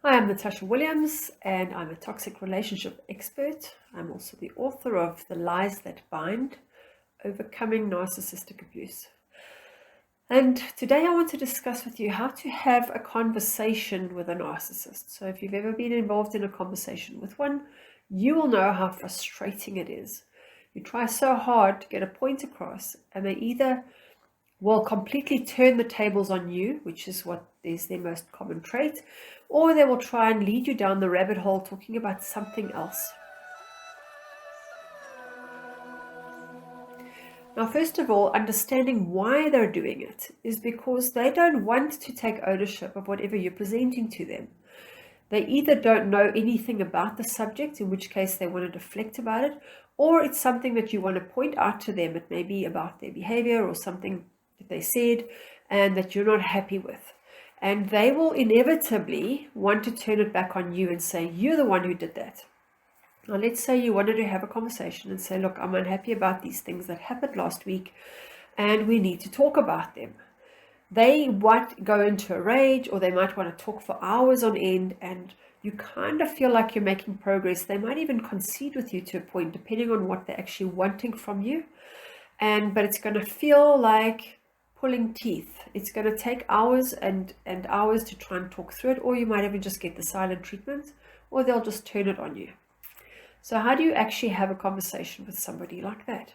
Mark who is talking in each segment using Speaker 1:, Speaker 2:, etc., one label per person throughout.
Speaker 1: Hi, I'm Natasha Williams, and I'm a toxic relationship expert. I'm also the author of The Lies That Bind, Overcoming Narcissistic Abuse. And today I want to discuss with you how to have a conversation with a narcissist. So if you've ever been involved in a conversation with one, you will know how frustrating it is. You try so hard to get a point across, and they either will completely turn the tables on you, which is what is their most common trait, or they will try and lead you down the rabbit hole talking about something else. Now, first of all, understanding why they're doing it is because they don't want to take ownership of whatever you're presenting to them. They either don't know anything about the subject, in which case they want to deflect about it, or it's something that you want to point out to them. It may be about their behavior or something that they said and that you're not happy with. And they will inevitably want to turn it back on you and say, you're the one who did that. Now, let's say you wanted to have a conversation and say, look, I'm unhappy about these things that happened last week and we need to talk about them. They might go into a rage, or they might want to talk for hours on end, and you kind of feel like you're making progress. They might even concede with you to a point, depending on what they're actually wanting from you. But it's going to feel like pulling teeth. It's going to take hours and hours to try and talk through it, or you might even just get the silent treatment, or they'll just turn it on you. So how do you actually have a conversation with somebody like that?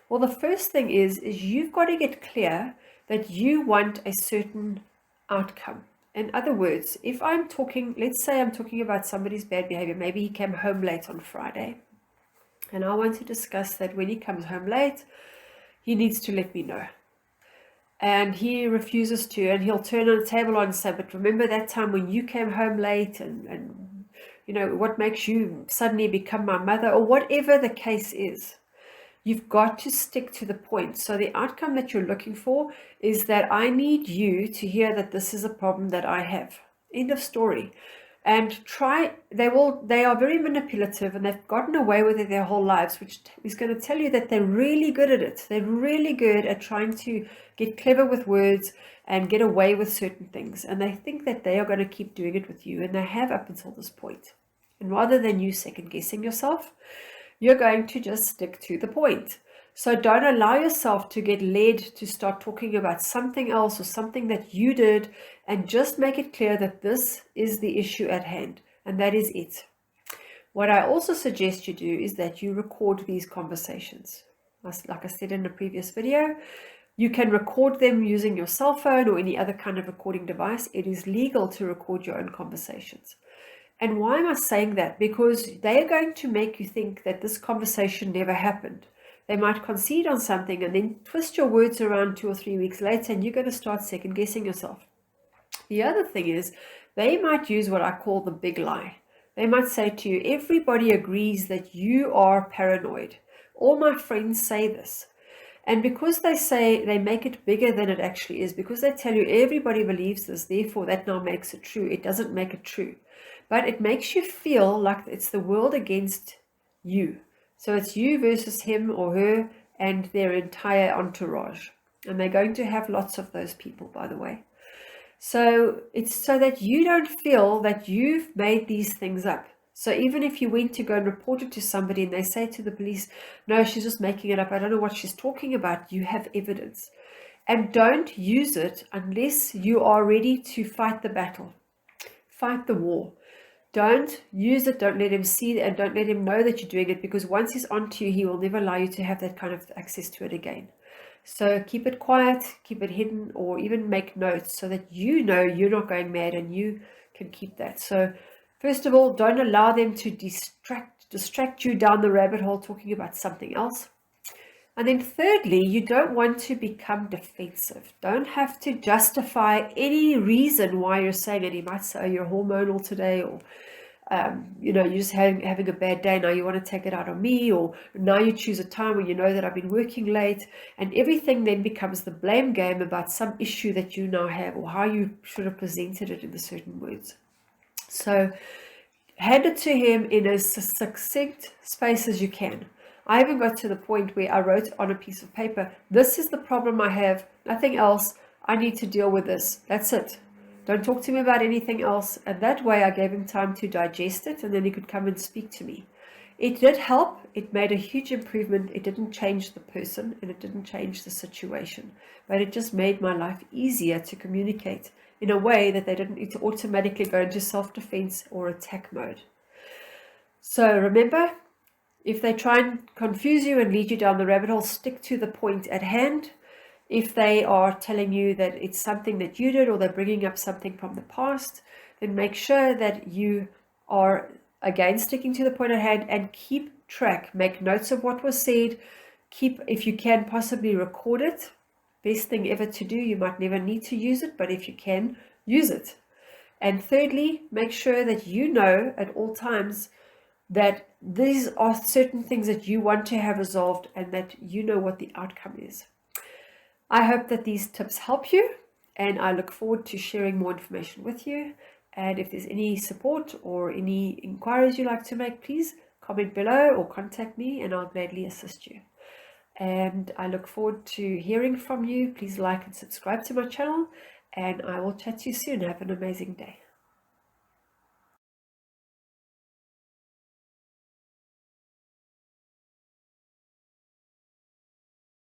Speaker 1: Well, the first thing is you've got to get clear that you want a certain outcome. In other words, if I'm talking, let's say I'm talking about somebody's bad behavior, maybe he came home late on Friday, and I want to discuss that when he comes home late, he needs to let me know. And he refuses to, and he'll turn on the table and say, but remember that time when you came home late, and you know, what makes you suddenly become my mother, or whatever the case is. You've got to stick to the point. So the outcome that you're looking for is that I need you to hear that this is a problem that I have. End of story. And they are very manipulative, and they've gotten away with it their whole lives, which is going to tell you that they're really good at it. They're really good at trying to get clever with words and get away with certain things. And they think that they are going to keep doing it with you, and they have up until this point. And rather than you second guessing yourself, you're going to just stick to the point. So don't allow yourself to get led to start talking about something else or something that you did, and just make it clear that this is the issue at hand, and that is it. What I also suggest you do is that you record these conversations. Like I said in a previous video, you can record them using your cell phone or any other kind of recording device. It is legal to record your own conversations. And why am I saying that? Because they are going to make you think that this conversation never happened. They might concede on something and then twist your words around 2 or 3 weeks later, and you're going to start second guessing yourself. The other thing is, they might use what I call the big lie. They might say to you, everybody agrees that you are paranoid. All my friends say this. And because they make it bigger than it actually is, because they tell you everybody believes this, therefore that now makes it true. It doesn't make it true. But it makes you feel like it's the world against you. So it's you versus him or her and their entire entourage. And they're going to have lots of those people, by the way. So it's so that you don't feel that you've made these things up. So even if you went to go and report it to somebody and they say to the police, no, she's just making it up, I don't know what she's talking about, you have evidence. And don't use it unless you are ready to fight the battle, fight the war. Don't use it, don't let him see it, and don't let him know that you're doing it, because once he's onto you, he will never allow you to have that kind of access to it again. So keep it quiet, keep it hidden, or even make notes so that you know you're not going mad and you can keep that. So first of all, don't allow them to distract you down the rabbit hole talking about something else. And then thirdly, you don't want to become defensive. Don't have to justify any reason why you're saying it. You might say, oh, you're hormonal today, or you're just having a bad day, now you want to take it out on me, or now you choose a time when you know that I've been working late, and everything then becomes the blame game about some issue that you now have, or how you should have presented it in the certain words. So hand it to him in as succinct space as you can. I even got to the point where I wrote on a piece of paper, this is the problem I have, nothing else, I need to deal with this, that's it. Don't talk to me about anything else. And that way I gave him time to digest it, and then he could come and speak to me. It did help. It made a huge improvement. It didn't change the person and it didn't change the situation, but it just made my life easier to communicate in a way that they didn't need to automatically go into self-defense or attack mode. So remember, if they try and confuse you and lead you down the rabbit hole, stick to the point at hand. If they are telling you that it's something that you did or they're bringing up something from the past, then make sure that you are, again, sticking to the point at hand and keep track. Make notes of what was said. If you can, possibly record it. Best thing ever to do. You might never need to use it, but if you can, use it. And thirdly, make sure that you know at all times that these are certain things that you want to have resolved and that you know what the outcome is. I hope that these tips help you, and I look forward to sharing more information with you. And if there's any support or any inquiries you'd like to make, please comment below or contact me and I'll gladly assist you. And I look forward to hearing from you. Please like and subscribe to my channel, and I will chat to you soon. Have an amazing day.